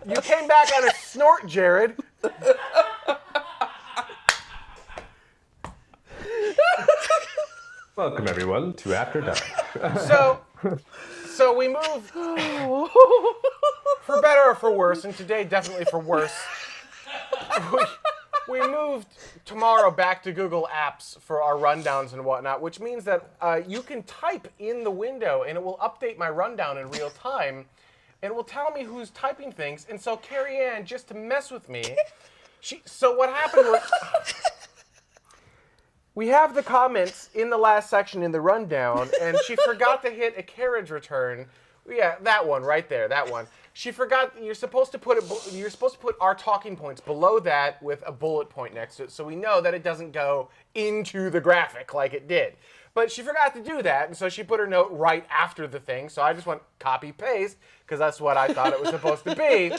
You came back on a snort, Jared. Welcome, everyone, to After Dark. So we moved, for better or for worse, and today definitely for worse, we moved tomorrow back to Google Apps for our rundowns and whatnot, which means that you can type in the window and it will update my rundown in real time, and it will tell me who's typing things. And so Carrie Ann, just to mess with me, so what happened was... We have the comments in the last section in the rundown, and she forgot to hit a carriage return. Yeah, that one right there, that one. She forgot. You're supposed to put our talking points below that with a bullet point next to it, so we know that it doesn't go into the graphic like it did. But she forgot to do that, and so she put her note right after the thing. So I just went copy paste because that's what I thought it was supposed to be.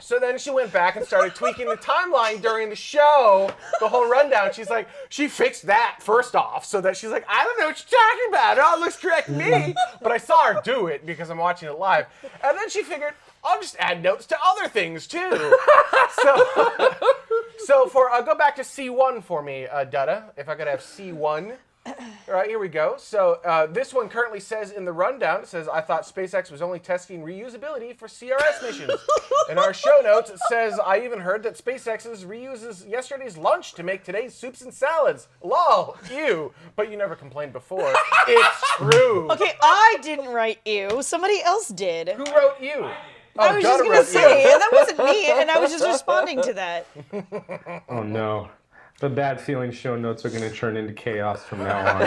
So then she went back and started tweaking the timeline during the show, the whole rundown. She's like, she fixed that first off, so that she's like, I don't know what you're talking about. It all looks correct to me. But I saw her do it because I'm watching it live. And then she figured, I'll just add notes to other things too. So go back to C1 for me, Dutta, if I could have C1. All right, here we go. So this one currently says in the rundown, it says, I thought SpaceX was only testing reusability for CRS missions. In our show notes, it says, I even heard that SpaceX reuses yesterday's lunch to make today's soups and salads. Lol, ew. But you never complained before. It's true. Okay, I didn't write ew. Somebody else did. Who wrote you? I was just going to say, that wasn't me, and I was just responding to that. Oh, no. The bad feeling show notes are going to turn into chaos from now on.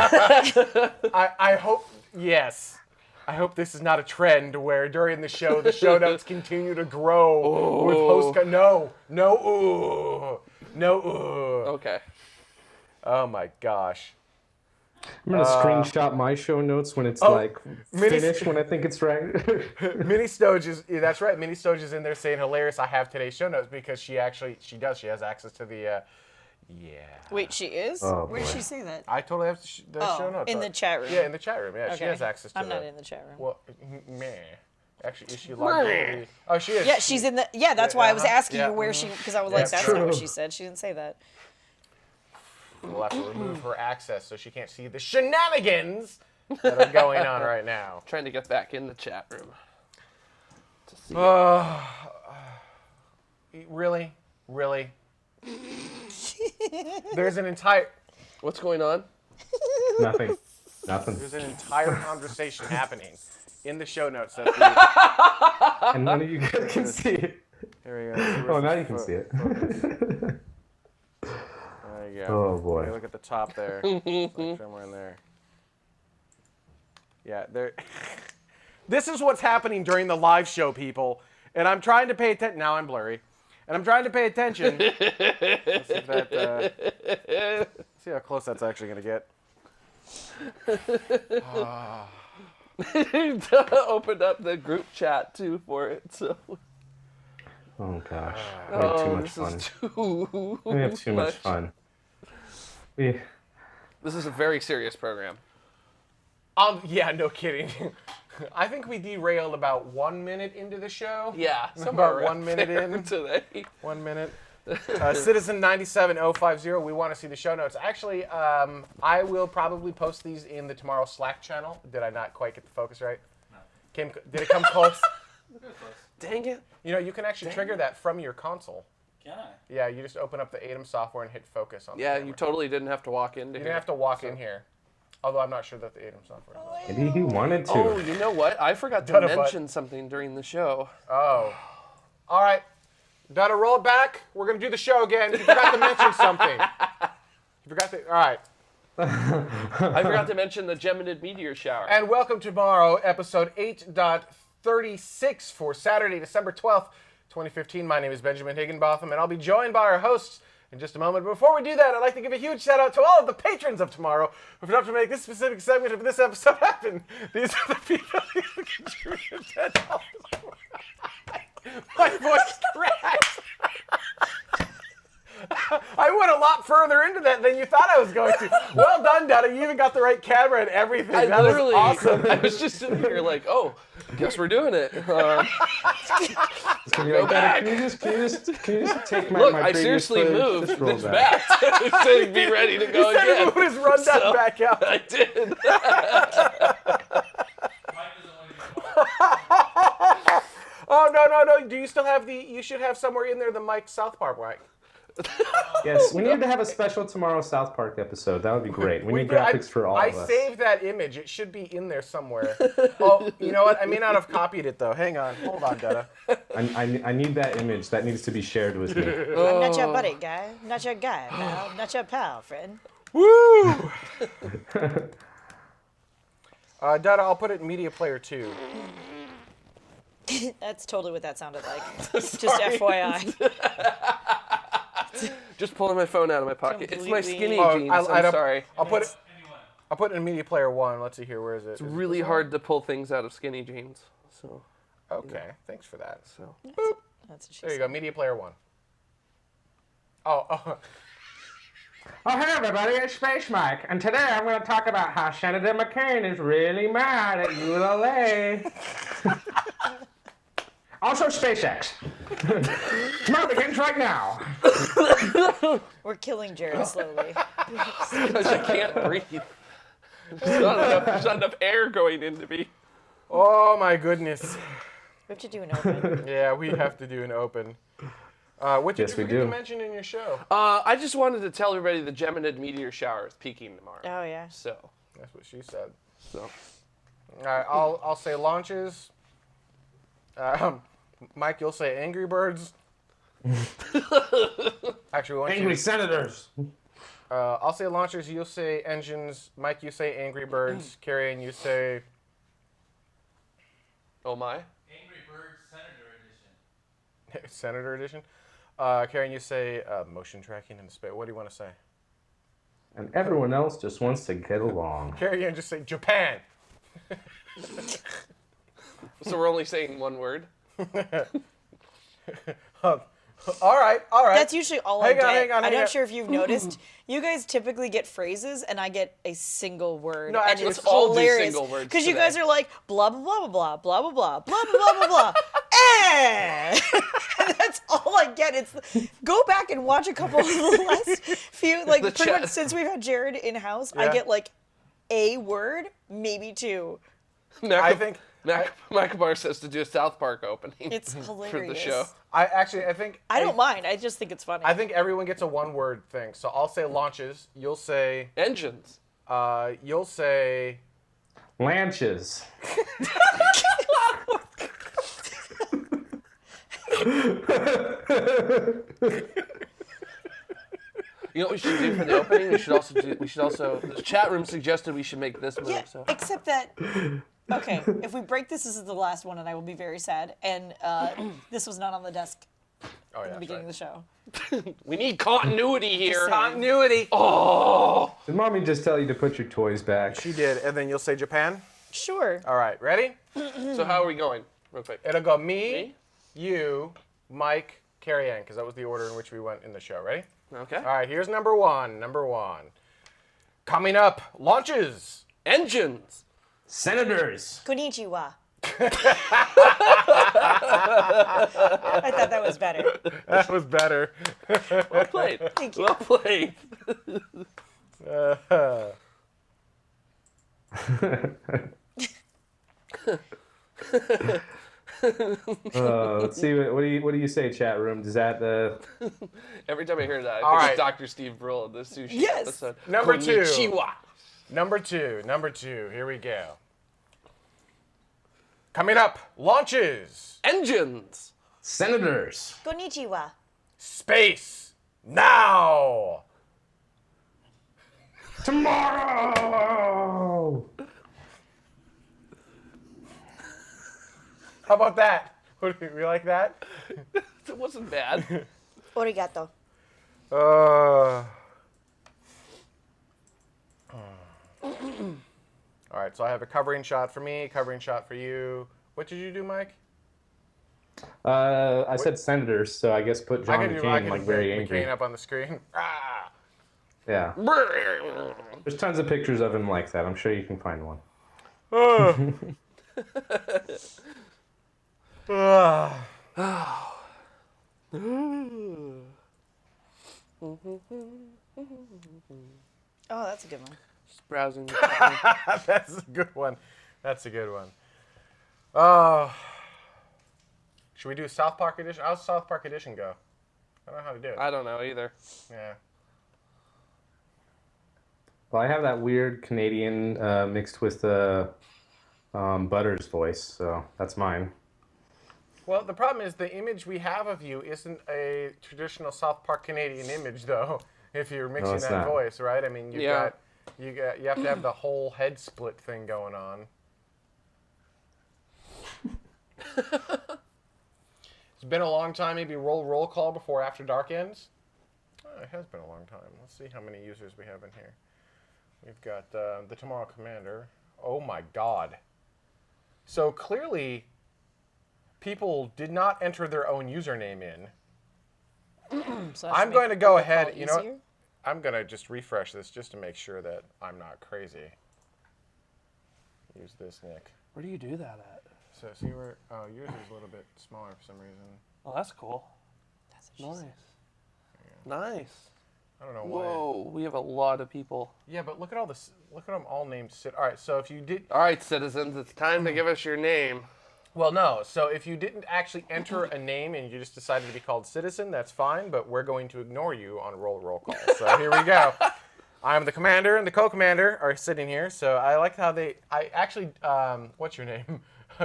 I hope, yes. I hope this is not a trend where during the show notes continue to grow with host. No. Okay. Oh my gosh. I'm going to screenshot my show notes when it's finished when I think it's right. Mini Stoge is, that's right. Mini Stoge is in there saying hilarious. I have today's show notes because she has access to the. Yeah. Wait, she is? Oh, Where did boy. she say that? I totally have the show notes. In the chat room. Yeah, in the chat room. Yeah, Okay. she has access to I'm not in the chat room. Well, meh. Actually, is she logged in? Oh, she is. Yeah, she's in the. Yeah, that's why I was asking yeah, you where she. Because I was like, that's true. not what she said. She didn't say that. We'll have to remove her access so she can't see the shenanigans that are going on right now. Trying to get back in the chat room. To see Really? There's an entire. what's going on. Nothing. There's an entire conversation happening in the show notes. That And none of you guys can see it. Here we go. Oh, now you can see it. There you go. Oh, boy. Okay, look at the top there. Somewhere in there. Yeah, there. This is what's happening during the live show, people. And I'm trying to pay attention. Now I'm blurry. And I'm trying to pay attention. Let's see if that, see how close that's actually going to get. Opened up the group chat too for it. So. Oh, gosh. We had too much fun. We have too much fun. This is a very serious program. Yeah, no kidding. I think we derailed about 1 minute into the show. Yeah, About 1 minute in. today. 1 minute. Citizen 97050. We want to see the show notes. Actually, I will probably post these in the Tomorrow Slack channel. Did I not quite get the focus right? No. Did it come close? Dang it. You know, you can actually trigger that from your console. Can I? Yeah, you just open up the ATEM software and hit focus on the Yeah, camera. you totally didn't have to walk into You here. didn't have to walk in here. Although I'm not sure that the ATEM software is. Maybe he wanted to. Oh, you know what? I forgot to mention something during the show. Oh. All right. Gotta roll it back. We're going to do the show again. You forgot to mention something. All right. I forgot to mention the Geminid meteor shower. And welcome to tomorrow, episode 8.36 for Saturday, December 12th, 2015. My name is Benjamin Higginbotham, and I'll be joined by our hosts in just a moment. But before we do that, I'd like to give a huge shout out to all of the patrons of tomorrow who've helped to make this specific segment of this episode happen. These are the people who contributed $10. My voice cracks. I I went a lot further into that than you thought I was going to. Well done, Dada. You even got the right camera and everything. I That literally, was awesome. I was just sitting here like, oh, guess we're doing it. It's gonna be like, "Dada, can you just take my Look, my I previous seriously footage? moved Just roll this back." back to be ready to go Instead again. of moving his rundown So- back out. I did. Oh, no. Do you still have you should have somewhere in there the Mike South Park mic. Yes, we need to have a special tomorrow South Park episode. That would be great. We need did- graphics for all I of us. saved that image. It should be in there somewhere. Oh, you know what? I may not have copied it, though. Hang on. Hold on, Dada. I need that image. That needs to be shared with me. I'm not your buddy, guy. I'm not your guy, pal. I'm not your pal, friend. Woo! Dada, I'll put it in Media Player 2. That's totally what that sounded like. Just FYI. Just pulling my phone out of my pocket. It's my Completely- skinny Oh, jeans. I'll I'm sorry. I'll put it in Media Player 1. Let's see here. Where is it? It's really hard to pull things out of skinny jeans. So, Okay, thanks for that. so. Boop. That's what she There you said. go, Media Player 1. Oh. Oh, hey everybody, it's Space Mike, and today I'm going to talk about how Senator McCain is really mad at ULA. Also, SpaceX. Tomorrow begins right now. We're killing Jared slowly. Because I can't breathe. There's not enough air going into me. Oh my goodness. We have to do an open. Yeah, we have to do an open. What did Yes, you we forget to do. mention in your show? I just wanted to tell everybody the Geminid meteor shower is peaking tomorrow. Oh, yeah. So, That's what she said. so. All right, I'll say launches. Mike, you'll say Angry Birds. Actually, we want you. Senators. I'll say launchers. You'll say engines. Mike, you say Angry Birds. Carrie, and you say. Oh my. Angry Birds Senator Edition. Senator Edition. Karen, you say motion tracking in space. What do you want to say? And everyone else just wants to get along. Carrie, and just say Japan. So we're only saying one word? All right. That's usually all I Hang get. on, hang on, I'm hang on. not sure if you've noticed. You guys typically get phrases, and I get a single word. No, and actually, it's let's all do hilarious. single words Because you today. guys are like, blah, blah, blah, blah, blah, blah, blah, blah, blah, blah, blah, blah, blah. And that's all I get. It's go back and watch a couple of the last few, like The pretty chat. much since we've had Jared in house, Yeah. I get like a word, maybe two. I think. Macabar says to do a South Park opening. It's hilarious. For the show. I think. I don't mind. I just think it's funny. I think everyone gets a one-word thing. So I'll say launches. You'll say. Engines. You'll say. Lanches. You know what we should do for the opening? We should also the chat room suggested we should make this move. Yeah, So except that. Okay, if we break this is the last one, and I will be very sad. And this was not on the desk Oh at yeah. the beginning of the show. we need continuity here. saying. Continuity. Oh, Did mommy just tell you to put your toys back? She did, and then you'll say Japan. Sure. All right, ready? so how are we going? Real quick. It'll go me, Me? you, Mike, Carrie Ann, because that was the order in which we went in the show. Ready? Okay. All right, here's number one. Coming up, launches. Engines. Senators. Konnichiwa. I thought that was better. That was better. Well played. Thank you. Well played. Let's see. What do you say, chat room? Does that Every time I hear that, I All think right. of Dr. Steve Brule in the sushi Yes. episode. Number two. Konnichiwa. Number two. Here we go. Coming up, launches. Engines. senators? Konnichiwa. Space. Now. Tomorrow. How about that? We like that? It wasn't bad. Origato. All right, so I have a covering shot for me, covering shot for you. What did you do, Mike? I said senators, so I guess put John McCain like very angry. McCain up on the screen. Ah. Yeah. There's tons of pictures of him like that. I'm sure you can find one. Oh, that's a good one. Just browsing. That's a good one. That's a good one. Oh. Should we do South Park edition? How's South Park edition go? I don't know how to do it. I don't know either. Yeah. Well, I have that weird Canadian mixed with Butter's voice, so that's mine. Well, the problem is the image we have of you isn't a traditional South Park Canadian image, though. If you're mixing it's that not. voice, right? I mean, you Yeah. have to have the whole head split thing going on. It's been a long time. Maybe roll call before After Dark ends. Oh, it has been a long time. Let's see how many users we have in here. We've got the TMRO Commander. Oh my God. So clearly, people did not enter their own username in. So that I'm should going to make go roll ahead. call You know what? easier. I'm going to just refresh this just to make sure that I'm not crazy. Use this, Nick. Where do you do that at? So see where yours is a little bit smaller for some reason. Oh, that's cool. That's what she Nice. said. Nice. I don't know why. Whoa, we have a lot of people. Yeah, but look at all this. Look at them all named Sid. All right, so if you did, All right, citizens, it's time to give us your name. well, no. So if you didn't actually enter a name and you just decided to be called Citizen, that's fine. But we're going to ignore you on roll call. So here we go. I'm the commander and the co-commander are sitting here. So I like how I actually, what's your name?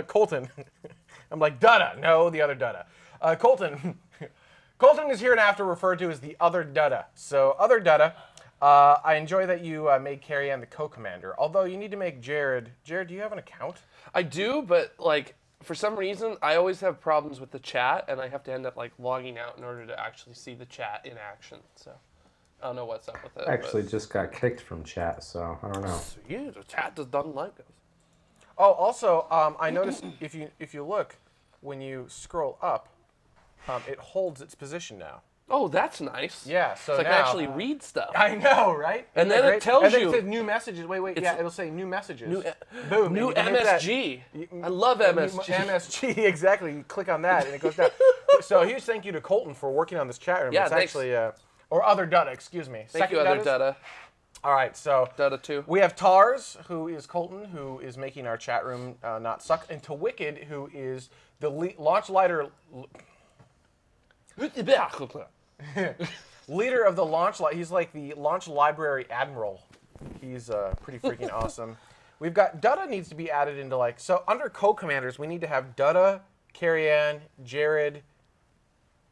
Colton. I'm like, Dutta. No, the other Dutta. Colton. Colton is hereinafter referred to as the other Dutta. So, other Dutta, I enjoy that you made Carrie Ann the co-commander. Although you need to make Jared. Jared, do you have an account? I do, but like for some reason, I always have problems with the chat, and I have to end up like logging out in order to actually see the chat in action. So I don't know what's up with it. Actually, just got kicked from chat, so I don't know. yeah, the chat just doesn't like us. Oh, also, I noticed if you look, when you scroll up, it holds its position now. Oh, that's nice. Yeah, so It's like now I actually read stuff. I know, right? And Isn't then that it great? tells and then you- It says new messages. Wait. Yeah, it'll say new messages. Boom. New and you can hit that. MSG. I love MSG. MSG, exactly. You click on that and it goes down. So huge thank you to Colton for working on this chat room. Yeah, it's thanks. actually, or other Dutta, excuse me. Thank you, other Dutta. All right, so Dutta 2. we have Tars, who is Colton, who is making our chat room not suck, and to Wicked, who is the launch leader of the launch. He's like the launch library admiral. He's pretty freaking awesome. We've got Dutta needs to be added into like so under co-commanders. We need to have Dutta, Carrie Ann, Jared,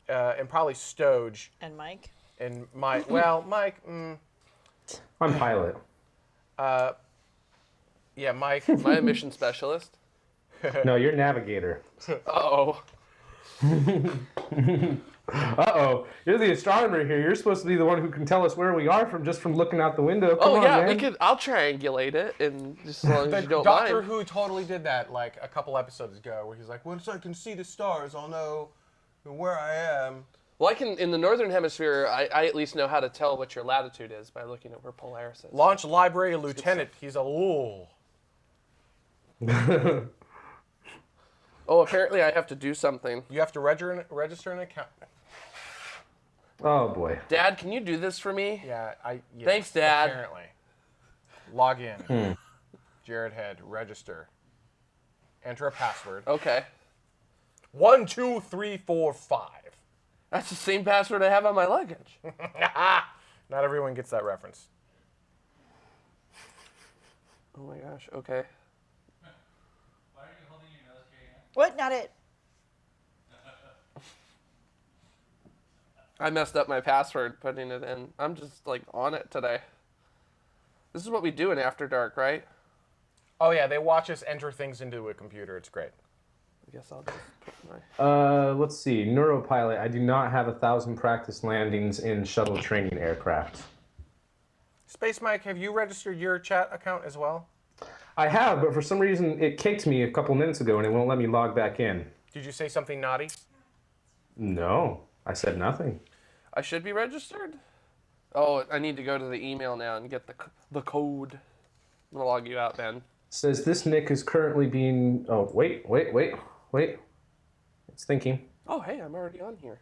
and probably Stoge And Mike. and Mike. Well, Mike. I'm pilot. Yeah, Mike. My mission specialist. No, you're navigator. Uh-oh. Uh-oh. You're the astronomer here. You're supposed to be the one who can tell us where we are from looking out the window. Come Oh on, yeah, man. I'll triangulate it, and just as long The as you don't Doctor mind. Who totally did that like a couple episodes ago, where he's like, "Once I can see the stars, I'll know where I am." Well, I can in the northern hemisphere. I at least know how to tell what your latitude is by looking at where Polaris is. Launch library lieutenant. He's a ooh. Oh, apparently I have to do something. You have to register an account. Oh, boy. Dad, can you do this for me? Yeah, yes, Thanks, Dad. Apparently. Log in. Jared Head. Register. Enter a password. Okay. 1, 2, 3, 4, 5. That's the same password I have on my luggage. Not everyone gets that reference. Oh my gosh. Okay. Why are you holding your nose, Carrie Ann? What? Not it. I messed up my password putting it in. I'm just like on it today. This is what we do in After Dark, right? Oh yeah, they watch us enter things into a computer. It's great. I guess I'll just put my... Let's see. Neuropilot. I do not have 1,000 practice landings in shuttle training aircraft. Space Mike, have you registered your chat account as well? I have, but for some reason it kicked me a couple minutes ago and it won't let me log back in. Did you say something naughty? No, I said nothing. I should be registered? Oh, I need to go to the email now and get the code. I'm gonna log you out, Ben. Says this nick is currently being. Oh, wait. It's thinking. Oh, hey, I'm already on here.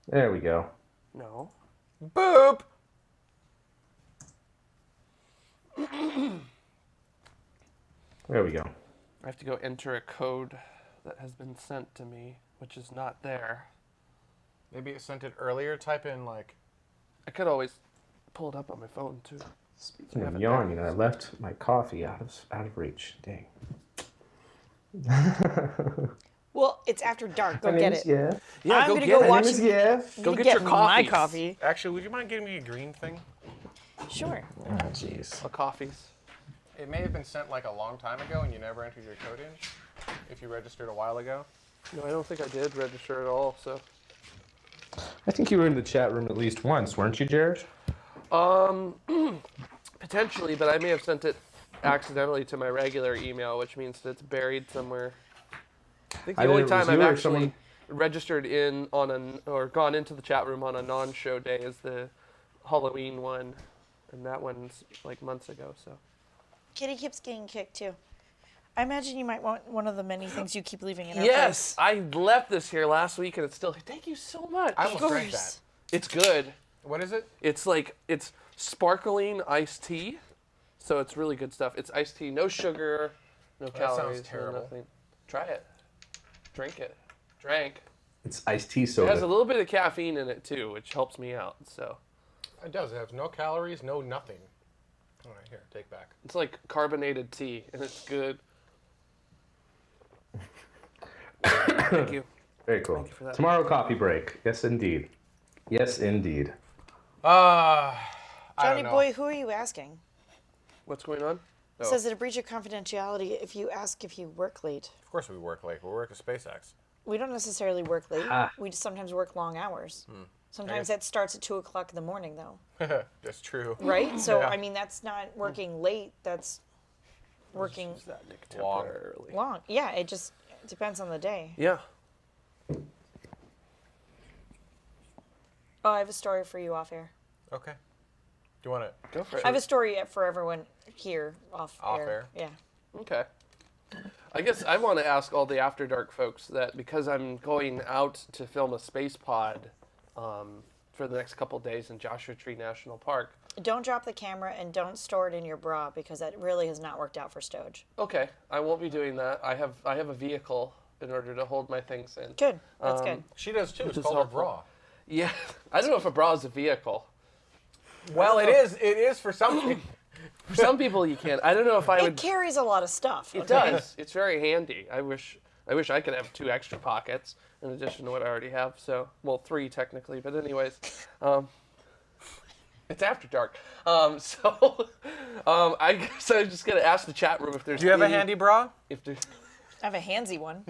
There we go. No. Boop! There we go. I have to go enter a code that has been sent to me, which is not there. Maybe it sent it earlier. Type in, like... I could always pull it up on my phone, too. Speaking of yawning, I left my coffee out of reach. Dang. Well, it's after dark. Go My get name is it. Yev. Yeah, I'm go gonna get go it. watch. My name is Yev. Go You get your my coffees. coffee. Actually, would you mind getting me a green thing? Sure. Oh, jeez. Coffees. It may have been sent like a long time ago and you never entered your code in. If you registered a while ago. No, I don't think I did register at all, so. I think you were in the chat room at least once, weren't you, Jared? Potentially, but I may have sent it accidentally to my regular email, which means that it's buried somewhere. I think the Either only it was time you I've or actually someone- registered in on or gone into the chat room on a non-show day is the Halloween one, and that one's like months ago. So. Kitty keeps getting kicked too. I imagine you might want one of the many things you keep leaving in our Yes, place. I left this here last week, and it's still. Thank you so much. I almost drank that. course. It's good. What is it? It's sparkling iced tea, so it's really good stuff. It's iced tea, no sugar, no sounds calories, no terrible. nothing. Try it. Drink it. Drank. It's iced tea It has a soda. little bit of caffeine in it too, which helps me out. So It does. It has no calories, no nothing. All right, here, take back. it's like carbonated tea, and it's good. Thank you. Very cool. for that. Tomorrow coffee break. Yes, indeed. Yes, indeed. I Johnny don't know. boy, who are you asking? What's going on? It says it a breach of confidentiality if you ask if you work late. Of course we work late. We work at SpaceX. We don't necessarily work late. Ah. We just sometimes work long hours. Sometimes that starts at 2:00 in the morning, though. That's true. Right? So Yeah. I mean, that's not working late. That's working Use that Nick Long. temporarily. long. Yeah, it just depends on the day. Yeah. Oh, I have a story for you off air. Okay. Do you want to? Go for it. I have a story for everyone here off air? Yeah. Okay. I guess I want to ask all the After Dark folks that because I'm going out to film a space pod for the next couple days in Joshua Tree National Park. Don't drop the camera and don't store it in your bra because that really has not worked out for Stoge. Okay, I won't be doing that. I have a vehicle in order to hold my things in. Good. That's good. She does too. It's is called a helpful. bra. Yeah, I don't know if a bra is a vehicle. Well, it is. It is for some. For some people, you can. I don't know if I It would. carries a lot of stuff. It okay? does. It's very handy. I wish I could have 2 extra pockets in addition to what I already have. So, well, 3 technically, but anyways, it's after dark. I guess I'm just gonna ask the chat room if there's. Do you have a any- handy bra? If there's. I have a handsy one.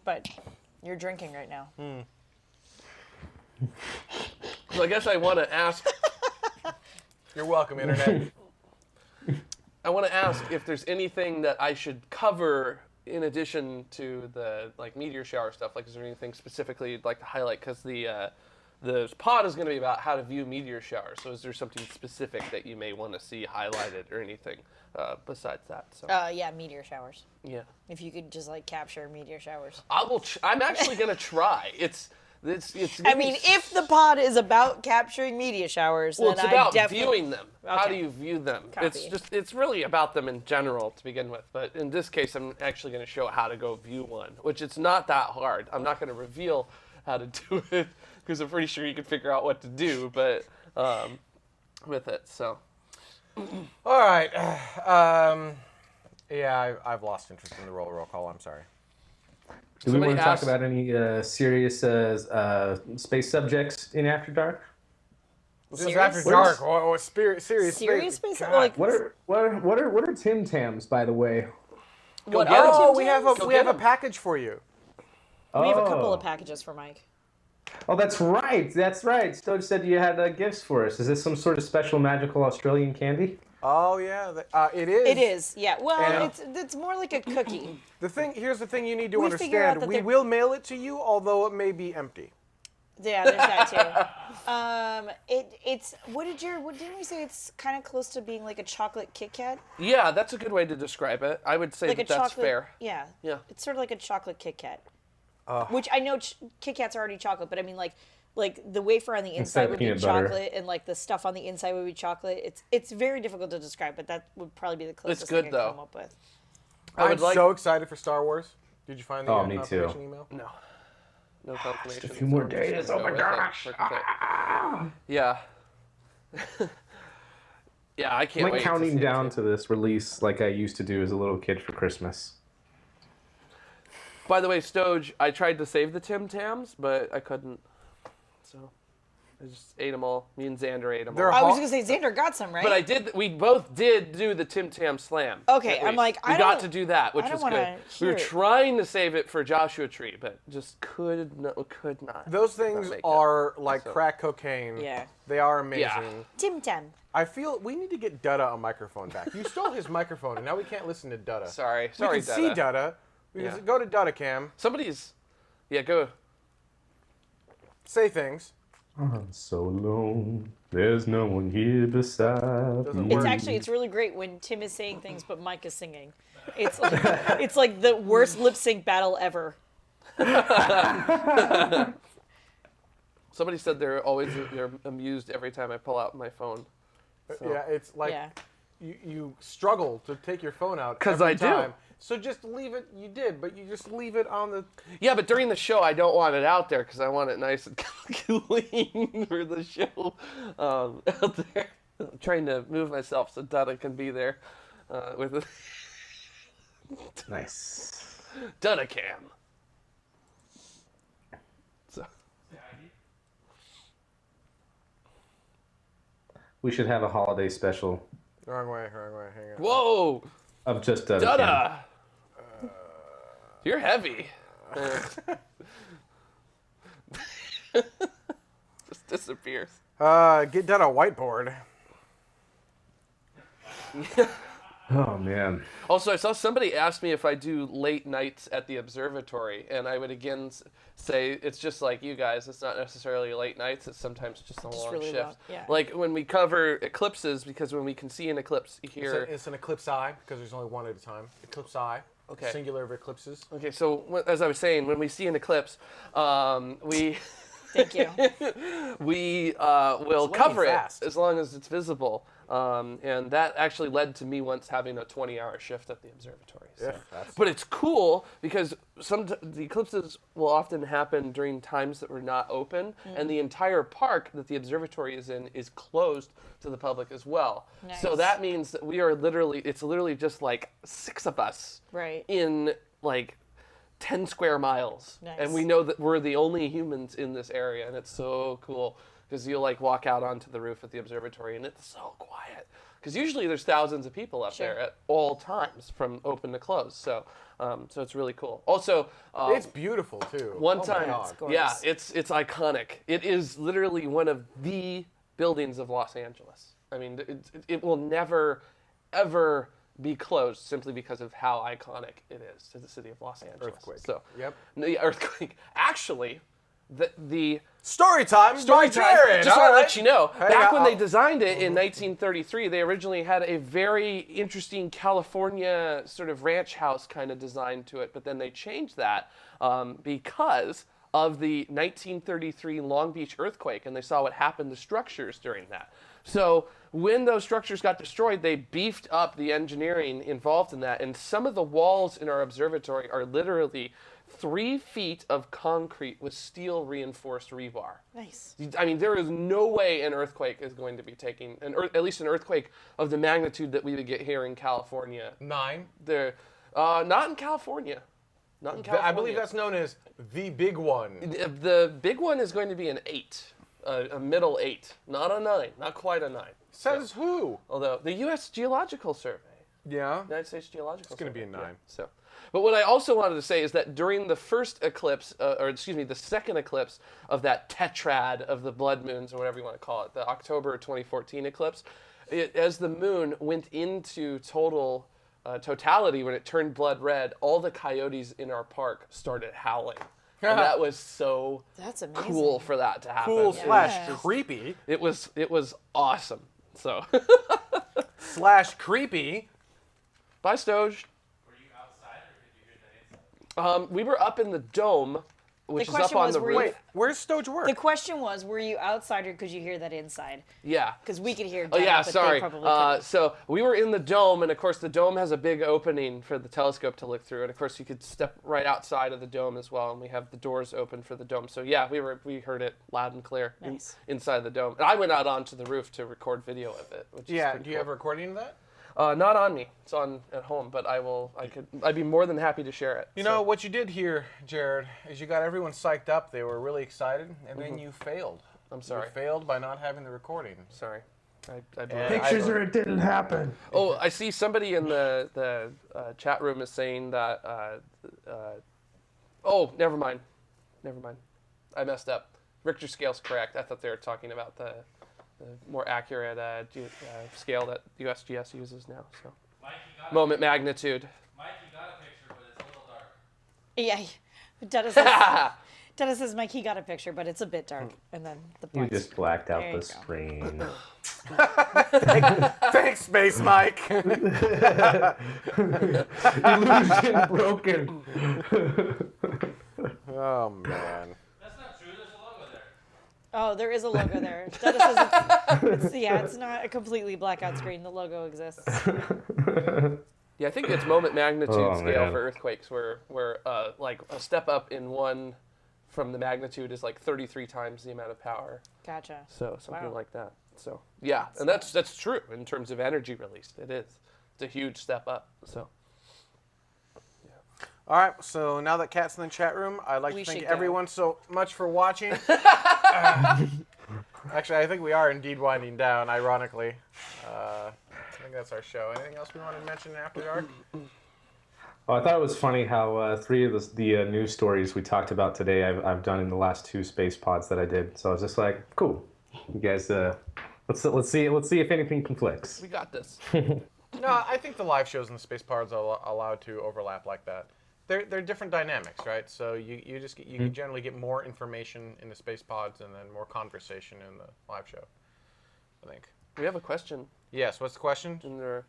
But you're drinking right now. So I guess I want to ask. You're welcome, internet. I want to ask if there's anything that I should cover in addition to the meteor shower stuff. Like, is there anything specifically you'd like to highlight? Because the pod is going to be about how to view meteor showers. So, is there something specific that you may want to see highlighted or anything besides that? So, Yeah, meteor showers. yeah, If you could just capture meteor showers. I will. I'm actually going to try. It's. I mean, if the pod is about capturing meteor showers, Well, then it's I about definitely viewing them. How do Okay. you view them? Copy. It's really about them in general to begin with. But in this case, I'm actually going to show how to go view one, which it's not that hard. I'm not going to reveal how to do it because I'm pretty sure you can figure out what to do. But with it, so All right. Yeah, I've lost interest in the roll call. I'm sorry. Do we Somebody want to talk asked- about any serious space subjects in After Dark? This is Serious? after dark. Or serious. Serious space? God. Like, What are Tim Tams, by the way? what get are them. Oh, Tim we have Tams? a Go we get have a 'em. package for you. We have a couple of Oh. packages for Mike. Oh, that's right. That's right. Stoge said you had gifts for us. Is this some sort of special magical Australian candy? Oh yeah, it is. It is, yeah. Well, And- it's more like a cookie. Here's the thing you need to We figure out understand. that We they're- will mail it to you, although it may be empty. Yeah, there's that too. It's didn't we say it's kind of close to being like a chocolate Kit Kat? Yeah, that's a good way to describe it. I would say Like a that that's chocolate. fair. Yeah. Yeah. It's sort of like a chocolate Kit Kat. Which I know Kit Kats are already chocolate, but I mean like the wafer on the Instead inside of would be peanut butter. chocolate, and like the stuff on the inside would be chocolate. It's very difficult to describe, but that would probably be the closest good, thing I though. could come up with. I'm would like- so excited for Star Wars. Did you find the Me too. confirmation email? No. No confirmation. a few more so I'm just days, gonna oh go my with it. gosh. Work with it. Yeah. Yeah, I can't I'm wait. like counting to see down it. to this release like I used to do as a little kid for Christmas. By the way, Stoge, I tried to save the Tim Tams, but I couldn't. So I just ate them all. Me and Xander ate them They're all. I was Huh? gonna say Xander got some, right? But I did. We both did do the Tim Tam Slam. Okay, at I'm least. like, we I got don't- to do that, which I don't was wanna good. We were hear it. trying to save it for Joshua Tree, but just could not. Those things make it. are like So- crack cocaine. Yeah. They are amazing. Yeah. Tim Tam. I feel we need to get Dutta a microphone back. You stole his microphone, and now we can't listen to Dutta. Sorry, We sorry, can see Dada. Dutta. We can Yeah. go to Dutta Cam, Somebody's. Yeah, go. say things. I'm so alone. There's no one here beside Doesn't me. It's work. actually it's really great when Tim is saying things but Mike is singing. It's like, it's like the worst lip sync battle ever. Somebody said they're amused every time I pull out my phone. So- Yeah, it's like Yeah. you struggle to take your phone out 'Cause every I do. time. So just leave it. You did, but you just leave it on the. Yeah, but during the show, I don't want it out there because I want it nice and clean for the show out there. I'm trying to move myself so Dada can be there with the Nice. Dada cam. So, We should have a holiday special Wrong way. Hang on. whoa, of just Dada! You're heavy. Just disappears. Get Dutta a whiteboard. Oh man. Also, I saw somebody ask me if I do late nights at the observatory, and I would again say it's just like you guys. It's not necessarily late nights. It's sometimes just a long really shift. long, yeah. Like when we cover eclipses, because when we can see an eclipse here. It's an eclipse eye because there's only one at a time. Eclipse eye. Okay. Singular of eclipses. Okay, so as I was saying, when we see an eclipse, we Thank you. we will lightning cover it fast. as long as it's visible. And that actually led to me once having a 20-hour shift at the observatory. So. Yeah, that's- But it's cool because the eclipses will often happen during times that we're not open, and the entire park that the observatory is in is closed to the public as well. So Nice. that means that we are it's literally just like 6 of us Right. in like 10 square miles. Nice. And we know that we're the only humans in this area, and it's so cool because you'll like walk out onto the roof at the observatory and it's so quiet. Because usually there's thousands of people up Sure. there at all times from open to close. So so it's really cool. Also, It's beautiful too. one Oh my time, God. yeah, gorgeous. it's iconic. It is literally one of the buildings of Los Angeles. I mean, it will never, ever be closed simply because of how iconic it is to the city of Los Angeles. Earthquake. So, Yep. the earthquake. Actually, the Story time. story by time. Jared. Just All want to right. let you know, Hey, back when they I'll- designed it in 1933, they originally had a very interesting California sort of ranch house kind of design to it, but then they changed that because of the 1933 Long Beach earthquake, and they saw what happened to structures during that. So when those structures got destroyed, they beefed up the engineering involved in that, and some of the walls in our observatory are literally 3 feet of concrete with steel reinforced rebar. Nice. I mean, there is no way an earthquake is going to be taking, at least an earthquake of the magnitude that we would get here in California. 9. There, not in California. Not in California. I believe that's known as the big one. The big one is going to be an 8, a middle 8, not a 9, not quite a 9. Says who? Although the U.S. Geological Survey, Yeah. United States Geological It's gonna be Survey, a 9. So, but what I also wanted to say is that during the first eclipse, the second eclipse of that tetrad of the blood moons, or whatever you want to call it, the October 2014 eclipse, as the moon went into totality, when it turned blood red, all the coyotes in our park started howling. And that was so That's amazing. cool for that to happen. Cool It slash was creepy It was awesome. So, slash creepy. bye, Stoge. Were you outside or did you hear that inside? We were up in the dome, which is up question on was, the were roof. you- Wait, where's Stoge work? The question was, were you outside or could you hear that inside? Yeah. Because we could hear. Oh Jenna, yeah, but sorry. They probably couldn't. So we were in the dome, and of course the dome has a big opening for the telescope to look through, and of course you could step right outside of the dome as well, and we have the doors open for the dome. So yeah, we heard it loud and clear Nice. inside the dome. And I went out onto the roof to record video of it. Which is Yeah, pretty do you cool. have a recording of that? Not on me. It's on at home, but I'd be more than happy to share it. You know, what you did here, Jared, is you got everyone psyched up. They were really excited, and then you failed. I'm sorry. You failed by not having the recording. Sorry. I blew And it. Pictures or it didn't happen. Oh, I see somebody in the chat room is saying that. Oh, never mind. I messed up. Richter scale's correct. I thought they were talking about the more accurate scale that USGS uses now. So Mike, you got moment magnitude. Mike, you got a picture, but it's a little dark. Yeah. Dennis says, Mike, he got a picture, but it's a bit dark. And then the You points. just blacked out There the you go. screen. Thanks, Space Mike. Illusion broken. Oh man. That's not true. There's a logo there. Oh, there is a logo there. Dennis says it's not a completely blackout screen. The logo exists. Yeah, I think it's moment magnitude Oh, scale man. for earthquakes, where like a step up in one from the magnitude is like 33 times the amount of power. Gotcha. So something Wow. like that. So yeah, and that's true in terms of energy released. It is. It's a huge step up. So All right, so now that Kat's in the chat room, I'd like We to thank should go. everyone so much for watching. Actually, I think we are indeed winding down, ironically. I think that's our show. Anything else we want to mention after dark? Oh, I thought it was funny how 3 of the news stories we talked about today I've done in the last 2 space pods that I did. So I was just like, cool, you guys. Let's see if anything conflicts. we got this. No, I think the live shows and the space pods are allowed to overlap like that. They're different dynamics, right? So you can generally get more information in the space pods and then more conversation in the live show, I think. We have a question Yes, what's the question? in there.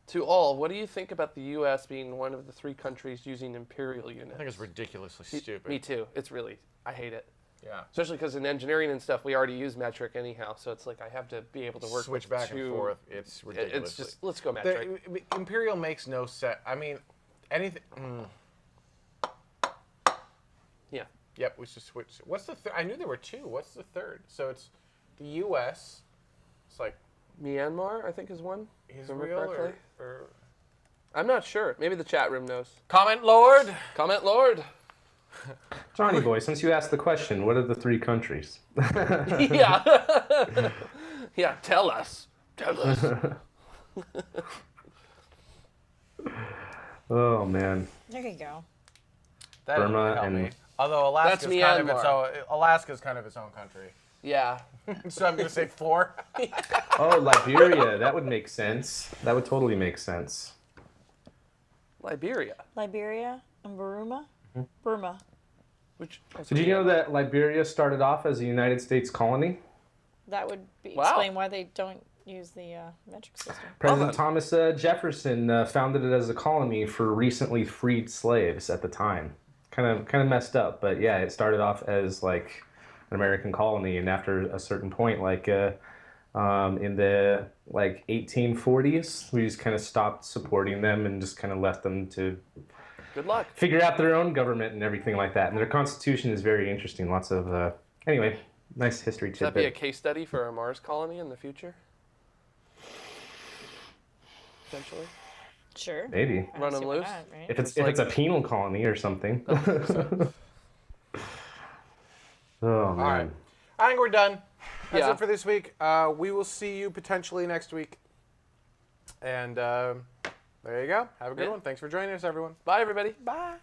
To all, what do you think about the U.S. being one of the 3 countries using imperial units? I think it's ridiculously stupid. Me too. It's really, I hate it. Yeah. Especially because in engineering and stuff, we already use metric anyhow. So it's like I have to be able to work Switch with back and 2. forth. It's ridiculous. It's just, let's go metric. Imperial makes no sense. I mean, anything. Yeah. Yep, we should switch. What's the I knew there were 2. What's the third? So it's the U.S. It's like Myanmar, I think, is one. Remember Israel correctly? or I'm not sure. Maybe the chat room knows. comment, Lord. Comment, Lord. Johnny boy, since you asked the question, what are the 3 countries? Yeah. Yeah, tell us. Tell us. Oh man. There you go. That didn't Burma really help and- me. Although Alaska's That's kind of its Myanmar. own. Alaska's kind of its own country. Yeah. So I'm gonna say 4. Oh, Liberia. That would make sense. That would totally make sense. Liberia. Liberia and Burma. Burma. Which Did you know that Liberia started off as a United States colony? That would Wow. explain why they don't use the metric system. President then. Thomas Jefferson founded it as a colony for recently freed slaves at the time. Kind of messed up, but yeah, it started off as like an American colony, and after a certain point, like in the 1840s, we just kind of stopped supporting them and just kind of left them to Good luck. figure out their own government and everything like that. And their constitution is very interesting. Lots of anyway, nice history Should that be a tidbit. case study for a Mars colony in the future? Potentially. Sure. Maybe. I don't Run 'em see why loose? not, right? If it's It's like- a penal colony or something. Oh man. All right. I think we're done. That's Yeah. it for this week. We will see you potentially next week. And there you go. Have a good Yeah. one. Thanks for joining us, everyone. Bye, everybody. Bye.